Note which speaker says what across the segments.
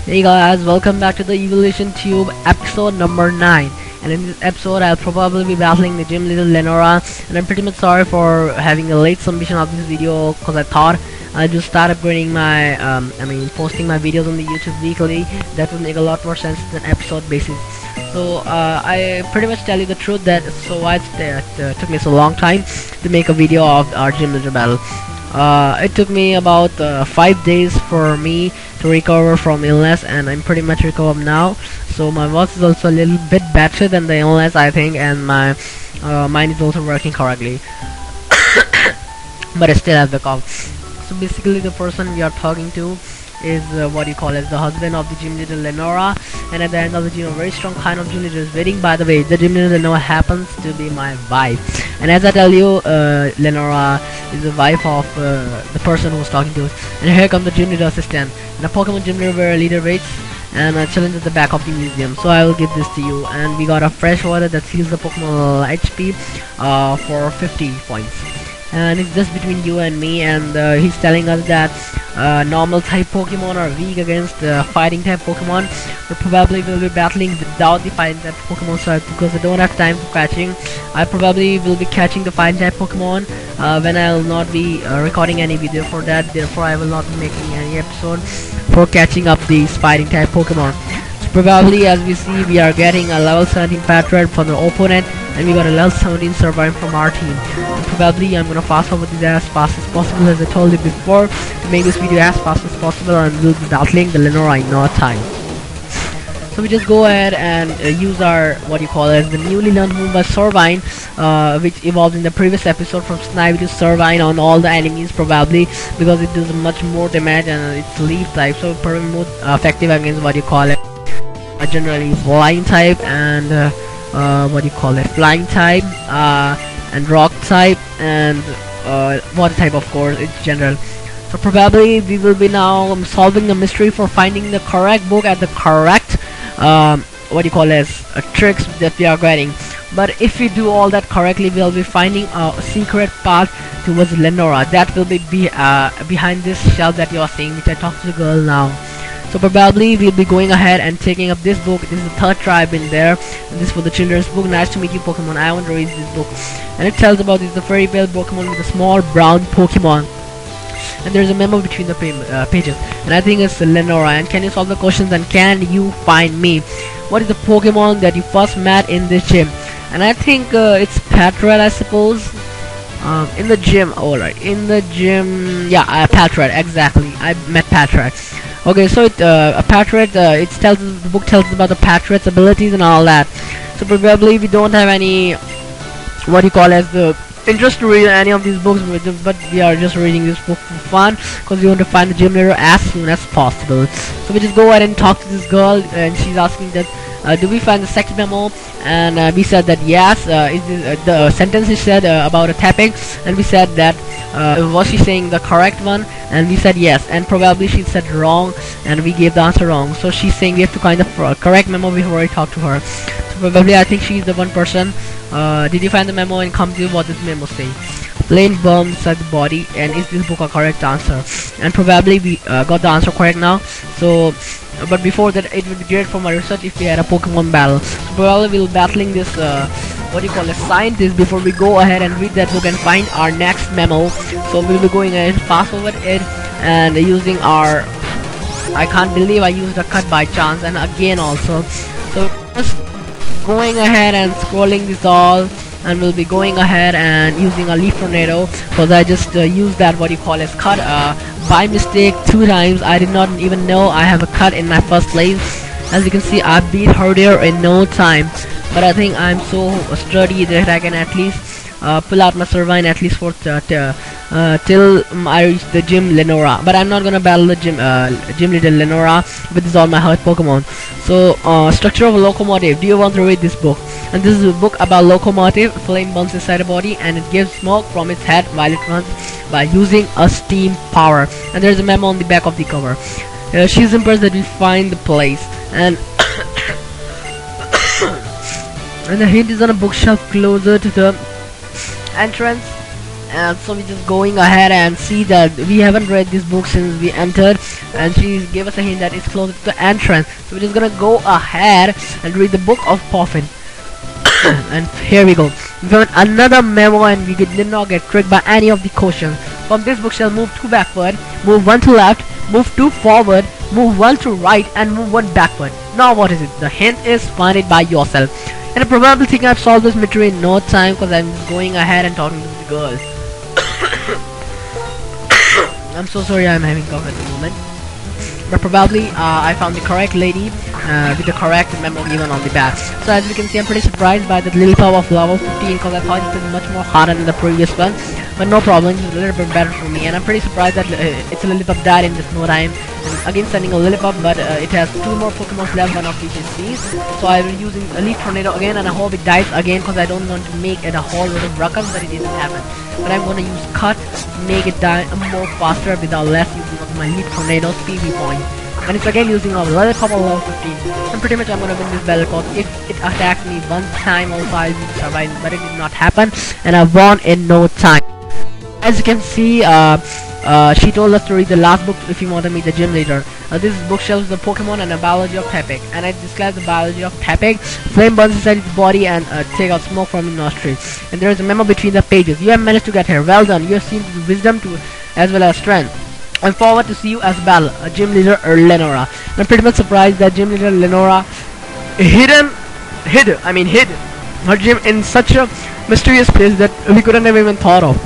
Speaker 1: Hey guys, welcome back to the Evolution Tube episode number 9. And in this episode I'll probably be battling the gym leader Lenora, and I'm pretty much sorry for having a late submission of this video because I thought I'll just start upgrading my posting my videos on the YouTube weekly. That would make a lot more sense than episode basis. So I pretty much tell you the truth that why it took me so long time to make a video of our gym leader battle. It took me about 5 days for me to recover from illness, and I'm pretty much recovered now. So my voice is also a little bit better than the illness, I think, and my mind is also working correctly. But I still have the cough. So basically the person we are talking to is what you call as the husband of the gym leader Lenora, and at the end of the gym a very strong kind of gym leader is waiting. By the way, the gym leader Lenora happens to be my wife, and as I tell you, Lenora is the wife of the person who's talking to us. And here comes the gym leader assistant and a Pokemon gym leader where a leader waits and a challenge at the back of the museum. So I will give this to you, and we got a fresh water that heals the Pokemon HP for 50 points. And it's just between you and me, and he's telling us that normal type Pokemon are weak against fighting type Pokemon. We probably will be battling without the fighting type Pokemon side because I don't have time for catching. I probably will be catching the fighting type Pokemon when I will not be recording any video for that. Therefore I will not be making any episode for catching up these fighting type Pokemon. Probably, as we see, we are getting a level 17 Patriot from the opponent, and we got a level 17 Servine from our team. And probably I'm gonna fast forward this as fast as possible, as I told you before, to make this video as fast as possible, and we'll be battling the Lenora in no time. So we just go ahead and use our the newly learned move by Servine, which evolved in the previous episode from Snivy to Servine on all the enemies, probably because it does much more damage and it's leaf type, so probably more effective against generally flying type and flying type and rock type and water type, of course. It's general. So probably we will be now solving the mystery for finding the correct book at the correct tricks that we are getting. But if we do all that correctly, we'll be finding a secret path towards Lenora that will be behind this shelf that you are seeing, which I talked to the girl now. So probably we'll be going ahead and taking up this book. This is the third tribe in there, and this is for the children's book. Nice to meet you, Pokemon. I want to read this book, and it tells about the fairy pale Pokemon with a small brown Pokemon, and there's a memo between the pages, and I think it's Lenora. And can you solve the questions, and can you find me? What is the Pokemon that you first met in this gym? And I think it's Patriot, I suppose. In the gym, alright, in the gym, yeah, Patriot, exactly. I met Patriot. Okay, so the book tells us about the Patriot's abilities and all that. So probably we don't have any the interest to read any of these books, but we are just reading this book for fun because we want to find the gym leader as soon as possible. So we just go ahead and talk to this girl, and she's asking that do we find the sex memo, and we said that yes. Is this, the sentence is said about a tapping, and we said that was she saying the correct one, and we said yes, and probably she said wrong, and we gave the answer wrong. So she's saying we have to find the correct memo before we talk to her. So probably I think she's the one person. Did you find the memo, and come to what does the memo say? Plain bomb inside the body, and is this book a correct answer? And probably we got the answer correct now. So but before that, it would be great for my research if we had a Pokemon battle. So probably we'll be battling this scientist before we go ahead and read that book and find our next memo. So we'll be going ahead fast forward it and using our, I can't believe I used a cut by chance, and again also. So just going ahead and scrolling this all, and we'll be going ahead and using a leaf tornado because I just used that cut by mistake 2 times. I did not even know I have a cut in my first place. As you can see, I beat her there in no time, but I think I'm so sturdy that I can at least pull out my Servine at least for till I reach the gym Lenora. But I'm not gonna battle the gym leader Lenora with this all my hurt Pokemon. So structure of a locomotive. Do you want to read this book? And this is a book about locomotive. Flame burns inside a body, and it gives smoke from its head while it runs by using a steam power. And there's a memo on the back of the cover. She's impressed that we find the place, and and the hint is on a bookshelf closer to the entrance. And so we're just going ahead and see that we haven't read this book since we entered, and she gave us a hint that it's closer to the entrance. So we're just gonna go ahead and read the book of Poffin. And here we go. We found another memo, and we did not get tricked by any of the questions. From this bookshelf, move 2 backward, move 1 to left, move 2 forward, move 1 to right, and move 1 backward. Now what is it? The hint is find it by yourself. And I probably think I've solved this mystery in no time because I'm going ahead and talking to the girl. I'm so sorry, I'm having cough at the moment. But probably I found the correct lady with the correct memo given on the back. So as you can see, I'm pretty surprised by the little power of level 15 because I thought it was much more harder than the previous one. But no problem, it's a little bit better for me. And I'm pretty surprised that it's a Lillipup died in this no time. And again sending a Lillipup, but it has 2 more Pokemon left, one of which is these. So I will be using Elite Tornado again, and I hope it dies again because I don't want to make it a whole lot of ruckus, but it didn't happen. But I'm gonna use Cut to make it die more faster without less using of my Elite Tornado's PV point. And it's again using a Lillipup of level 15. And pretty much I'm gonna win this battle because if it attacks me one time also I will survive, but it did not happen, and I won in no time. As you can see, she told us to read the last book if you want to meet the gym leader. This book shows the Pokemon and the biology of Tepig, and it describes the biology of Tepig. Flame burns inside its body and take out smoke from its nostrils. And there is a memo between the pages. You have managed to get here. Well done. You have seen wisdom too, as well as strength. I'm forward to see you as battle, a gym leader Lenora. And I'm pretty much surprised that gym leader Lenora hid her gym in such a mysterious place that we couldn't have even thought of.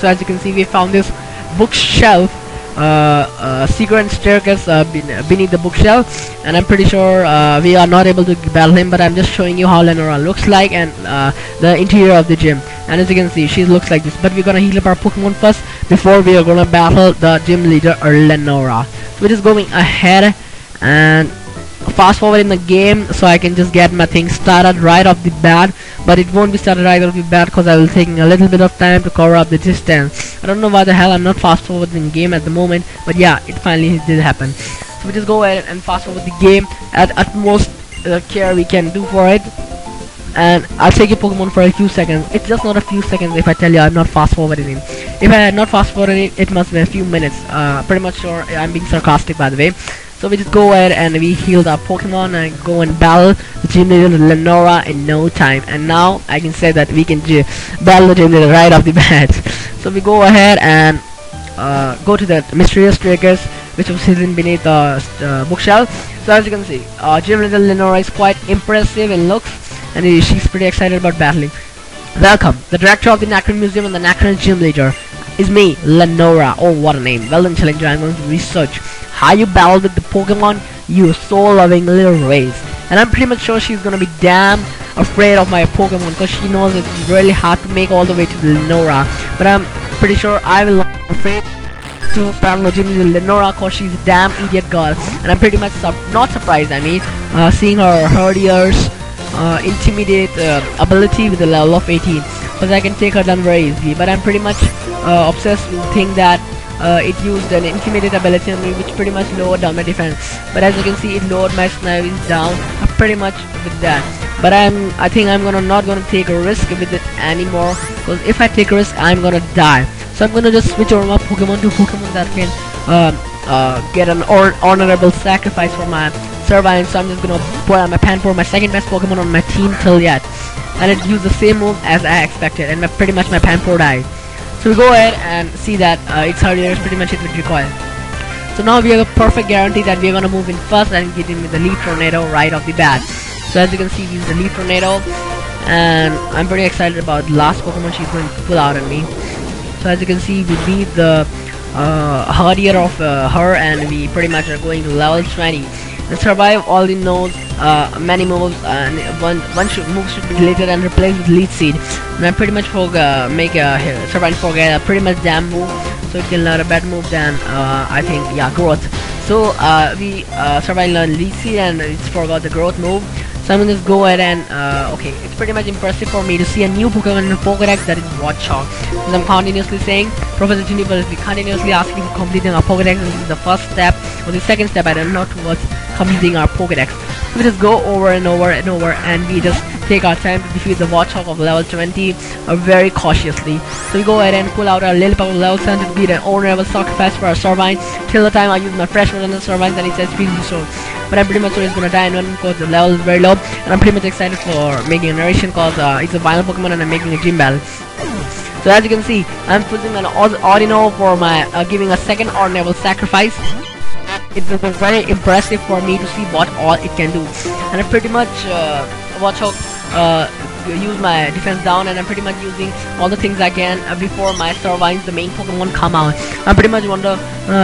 Speaker 1: So as you can see, we found this bookshelf, secret staircase beneath the bookshelf, and I'm pretty sure we are not able to battle him, but I'm just showing you how Lenora looks like and the interior of the gym. And as you can see, she looks like this, but we're gonna heal up our Pokemon first before we are gonna battle the gym leader Lenora. So we're just going ahead and fast forward in the game so I can just get my thing started right off the bat, but it won't be started right off the bat because I will take a little bit of time to cover up the distance. I don't know why the hell I'm not fast forwarding the game at the moment, but yeah, it finally did happen. So we just go ahead and fast forward the game at utmost care we can do for it, and I'll take your Pokemon for a few seconds. It's just not a few seconds if I tell you I'm not fast forwarding him. If I had not fast forwarded it must be a few minutes. Pretty much sure I'm being sarcastic, by the way. So we just go ahead and we healed our Pokemon and go and battle the gym leader Lenora in no time. And now I can say that we can battle the gym leader right off the bat. So we go ahead and go to the mysterious staircase which was hidden beneath the bookshelf. So as you can see, gym leader Lenora is quite impressive in looks, and she's pretty excited about battling. Welcome, the director of the Nacron Museum and the Nacron gym leader is me, Lenora. Oh, what a name. Well done, Challenger. I'm going to research how you battle with the Pokemon, you soul-loving little race. And I'm pretty much sure she's gonna be damn afraid of my Pokemon because she knows it's really hard to make all the way to Lenora. But I'm pretty sure I will not be afraid to battle gym with Lenora because she's a damn idiot girl. And I'm pretty much not surprised, seeing her Herdier's intimidate ability with the level of 18, because I can take her down very easily. But I'm pretty much obsessed with the thing that it used an intimidate ability on me, which pretty much lowered down my defense. But as you can see, it lowered my snipes down pretty much with that. But I think I'm not gonna take a risk with it anymore, because if I take a risk, I'm gonna die. So I'm gonna just switch over my Pokemon to Pokemon that can get an honorable sacrifice for my Servine. So I'm just gonna put on my Panpour, my second best Pokemon on my team till yet, and it used the same move as I expected, and pretty much my Panpour died. So we go ahead and see that its Herdier is pretty much it with recoil. So now we have a perfect guarantee that we're gonna move in first and get in with the Leaf Tornado right off the bat. So as you can see, we use the Leaf Tornado, and I'm pretty excited about the last Pokemon she's going to pull out on me. So as you can see, we beat the Herdier of her, and we pretty much are going to level 20. And survive all the nodes, many moves, and one move should be deleted and replaced with Lead Seed. And I pretty much make a Servine forget a pretty much damn move, so it can learn a better move than I think, yeah, Growth. So we Servine learned Lead Seed and it's forgot the Growth move. So I'm gonna just go ahead and okay, it's pretty much impressive for me to see a new Pokemon in a Pokédex, that is Watchog. Because I'm continuously saying Professor Juniper is continuously asking for completing our Pokédex, and this is the first step or the second step, I don't know, towards completing our Pokédex. So we just go over and over and over, and we just take our time to defeat the Watchhog of level 20 very cautiously. So we go ahead and pull out our Lilliput of level 7 to beat an honorable sacrifice for our Servine. Till the time I use my fresh version of Servine, and it says please do so. But I'm pretty much sure it's gonna die in one because the level is very low, and I'm pretty much excited for making a narration because it's a violent Pokemon and I'm making a gym battle. So as you can see, I'm choosing an Audino for my giving a second honorable sacrifice. It's very impressive for me to see what all it can do, and I pretty much Watchhog use my defense down, and I'm pretty much using all the things I can before my Servines, the main Pokemon, come out. I pretty much want to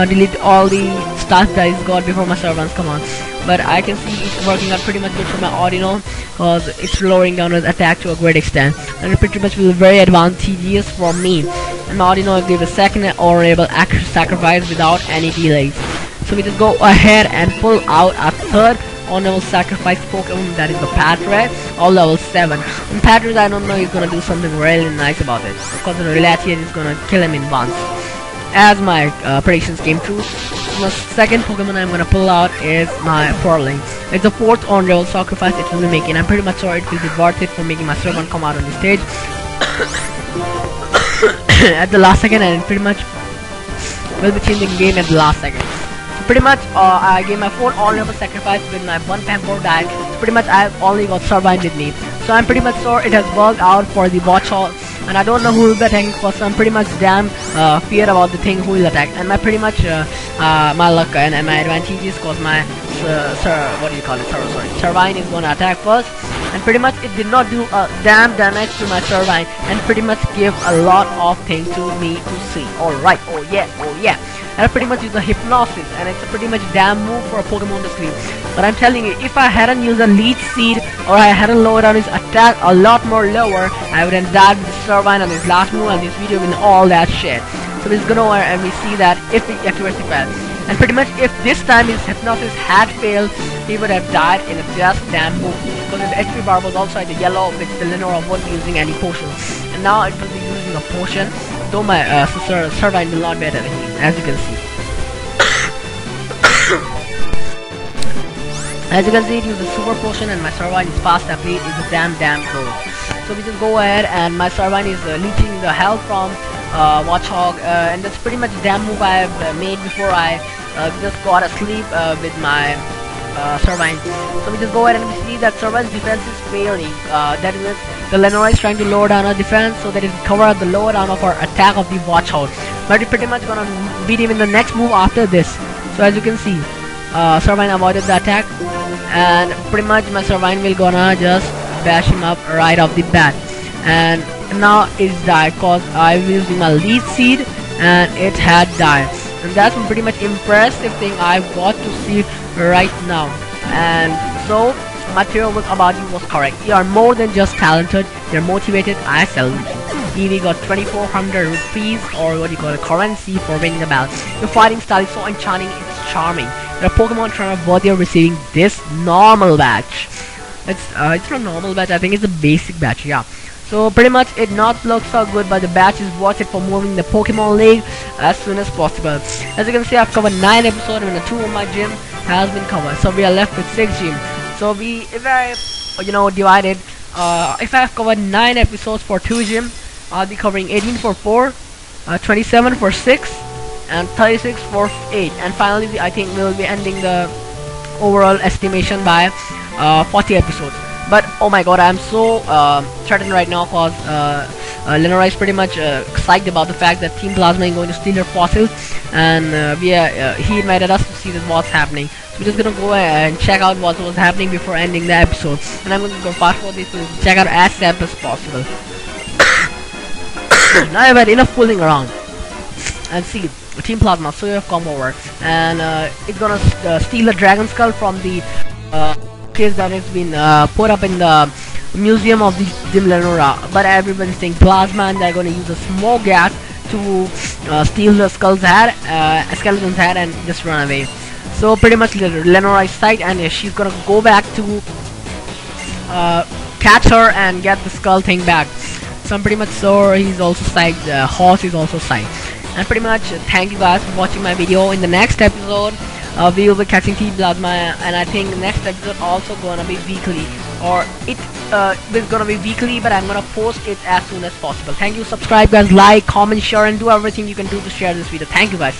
Speaker 1: delete all the stats that it's got before my Servines come out. But I can see it's working out pretty much good for my Audino because it's lowering down its attack to a great extent, and it pretty much will be very advantageous for me. And my Audino will give a second honorable sacrifice without any delays. So we just go ahead and pull out a third honorable sacrifice Pokemon, that is the Patrat, or level 7. And Patrat, I don't know, he's gonna do something really nice about it, because the Relatiate is gonna kill him in once, as my predictions came true. The second Pokemon I'm gonna pull out is my Purling. It's the fourth honorable sacrifice it will be making. I'm pretty much sure it will be worth it for making my Servine come out on the stage at the last second, and it pretty much will be changing the game at the last second. Pretty much I gave my 4th honorable sacrifice with my 1 Pamper die. Pretty much I've only got Servine with me, so I'm pretty much sure it has worked out for the Watchhog, and I don't know who will be attacking first, so I'm pretty much damn fear about the thing who will attack. And my pretty much my luck and my advantages cause my Servine is gonna attack first, and pretty much it did not do damn damage to my Servine, and pretty much give a lot of things to me to see. Alright, oh yeah. And I pretty much use a Hypnosis, and it's a pretty much damn move for a Pokemon to sleep. But I'm telling you, if I hadn't used a Leech Seed, or I hadn't lowered down his attack a lot more lower, I would have died with the Servine on his last move and this video and all that shit. So we're gonna over and we see that if the accuracy failed. And pretty much if this time his Hypnosis had failed, he would have died in a just damn move. Because his HP bar was also at the yellow, which the Lenora won't be using any potion. And now it will be using a potion, though my Servine will not be at anything, as you can see. As you can see, it uses super potion, and my Servine is fast upgrade is a damn good. So we just go ahead, and my Servine is leeching the health from Watchhog, and that's pretty much the damn move I have made before I just got asleep with my Servine. So we just go ahead and we see that Servine's defense is failing. That is, the Lenora is trying to lower down our defense so that it can cover the lower down of our attack of the Watchhog. But we're pretty much gonna beat him in the next move after this. So as you can see, Servine avoided the attack, and pretty much my Servine will gonna just bash him up right off the bat. And now it's died cause I was using my Leech Seed and it had died. And that's a pretty much impressive thing I've got to see right now. And so my theory about you was correct. You are more than just talented, you're motivated. I salute you. EV got 2400 rupees, or what you call a currency, for winning the battle. Your fighting style is so enchanting, it's charming. You're a Pokemon trainer worthy of receiving this normal badge. It's not a normal badge, I think it's a basic badge, yeah. So pretty much it not looks so good, but the badge is worth it for moving the Pokemon League as soon as possible. As you can see, I've covered 9 episodes and 2 of my gym has been covered. So we are left with 6 gym. So if I divided, if I have covered 9 episodes for 2 gym, I'll be covering 18 for 4, 27 for 6, and 36 for 8. And finally, I think we'll be ending the overall estimation by 40 episodes. But oh my god, I'm so threatened right now because Lenora is pretty much psyched about the fact that Team Plasma is going to steal your fossils, and he invited us to see what's happening. So we're just gonna go and check out what was happening before ending the episode, and I'm going to go fast forward this to check out as fast as possible. Now I've had enough fooling around, and see, Team Plasma, so you have come over, and it's gonna steal a dragon skull from the case that has been put up in the museum of the Gym Lenora. But everybody's saying Plasma, and they're gonna use a smoke gas to steal the skeleton's head and just run away. So pretty much Lenora is sight, and she's gonna go back to catch her and get the skull thing back. So I'm pretty much sure he's also psyched. The horse is also psyched. And pretty much thank you guys for watching my video. In the next episode, we will be catching T Plasma, and I think next episode also gonna be weekly, or it is gonna be weekly, but I'm gonna post it as soon as possible. Thank you, subscribe guys, like, comment, share, and do everything you can do to share this video. Thank you guys.